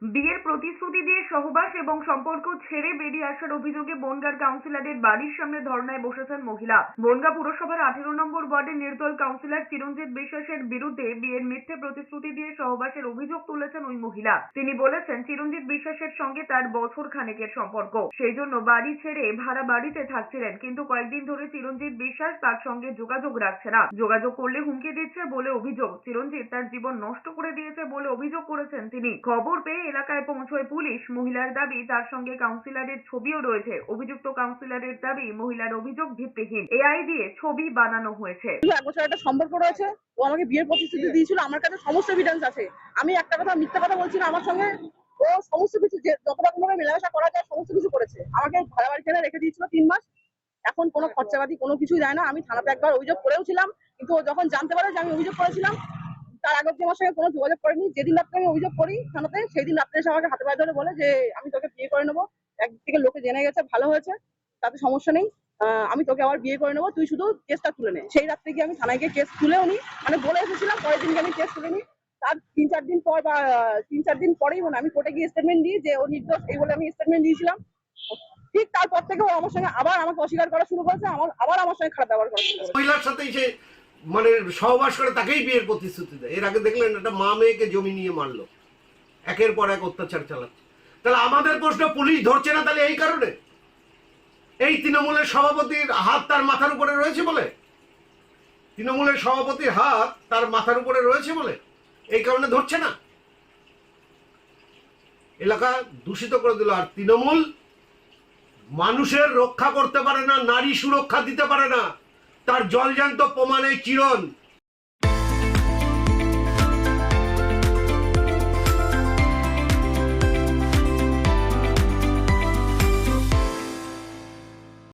বিয়ের প্রতিশ্রুতি দিয়ে সহবাস এবং সম্পর্ক ছেড়ে বেরিয়ে আসার অভিযোগে বনগাঁর কাউন্সিলরের বাড়ির সামনে ধর্নায় বসেছেন মহিলা। বনগাঁ পুরসভার 18 নম্বর ওয়ার্ডের নির্দল কাউন্সিলর চিরঞ্জিত বিশ্বাসের বিরুদ্ধে বিয়ের মিথ্যে প্রতিশ্রুতি দিয়ে সহবাসের অভিযোগ তুলেছেন ওই মহিলা। তিনি বলেছেন চিরঞ্জিত বিশ্বাসের সঙ্গে তার বছর খানেকের সম্পর্ক, সেই জন্য বাড়ি ছেড়ে ভাড়া বাড়িতে থাকছিলেন, কিন্তু কয়েকদিন ধরে চিরঞ্জিত বিশ্বাস তার সঙ্গে যোগাযোগ রাখছে না, যোগাযোগ করলে হুমকি দিচ্ছে বলে অভিযোগ। চিরঞ্জিত তার জীবন নষ্ট করে দিয়েছে বলে অভিযোগ করেছেন তিনি। খবর পেয়ে এলাকায় পৌঁছয় পুলিশ। মহিলার দাবি তার সঙ্গে কাউন্সিলরের ছবিও রয়েছে। অভিযুক্ত কাউন্সিলরের দাবি মহিলার অভিযোগ ভিত্তিহীন, এআই দিয়ে ছবি বানানো হয়েছে। 1 বছর একটা সম্পর্ক রয়েছে, ও আমাকে বিয়ের প্রতিশ্রুতি দিয়েছিল, আমার কাছে সমস্ত এভিডেন্স আছে। আমি একটা কথা মিথ্যা কথা বলছি না, আমার সঙ্গে ও সমস্ত কিছু যে যত রকম ভাবে মেলামেশা করা যায় সমস্ত কিছু করেছে। আমাকে ভাড়া বাড়ি ছেড়ে রেখে দিয়েছিল 3 মাস। এখন কোনো খরচাপাতি কোনো কিছুই দেয় না। আমি থানাতে একবার অভিযোগ করেওছিলাম, কিন্তু ও যখন জানতে পারে যে আমি অভিযোগ করেছিলাম, তার আগে আমার সঙ্গে কোনো যোগাযোগ করেনি। যেদিন রাত্রে আমি অভিযোগ করি থানাতে, সেই দিন রাত্রে এসে আমাকে হাতে পায়ে ধরে বলে যে আমি তোকে বিয়ে করে নেবো, একদিকে লোকে জেনে গেছে, ভালো হয়েছে, তাতে সমস্যা নেই, আমি তোকে আবার বিয়ে করে নেবো, তুই শুধু কেসটা তুলে নে। সেই রাত্রে গিয়ে আমি থানায় গিয়ে কেস তুলেও নি, মানে বলে এসেছিলাম, পরের দিনকে আমি কেস তুলে নি। তার 3-4 দিন পর বা 3-4 দিন পরেই মানে আমি কোর্টে গিয়ে স্টেটমেন্ট দিই যে ও নির্দোষ, এই বলে আমি স্টেটমেন্ট দিয়েছিলাম। ঠিক তারপর থেকে ও আমার সঙ্গে আবার আমাকে অস্বীকার করা শুরু করেছে, আমার সঙ্গে খারাপ ব্যবহার করা শুরু করেছে। মহিলার সাথেই সে মানে সহবাস করে তাকেই বিয়ের প্রতিশ্রুতি দেয়। এর আগে দেখলেন একটা মা মেয়েকে জমি নিয়ে মারলো, একের পর এক অত্যাচার চালাচ্ছে। তাহলে আমাদের প্রশ্ন, পুলিশ ধরছে না তাহলে এই কারণে? এই তৃণমূলের সভাপতির হাত তার মাথার উপরে রয়েছে বলে? তৃণমূলের সভাপতির হাত তার মাথার উপরে রয়েছে বলে এই কারণে ধরছে না? এলাকা দূষিত করে দিল। আর তৃণমূল মানুষের রক্ষা করতে পারে না, নারী সুরক্ষা দিতে পারে না, তার জলজান্ত প্রমাণ এই চিরণ।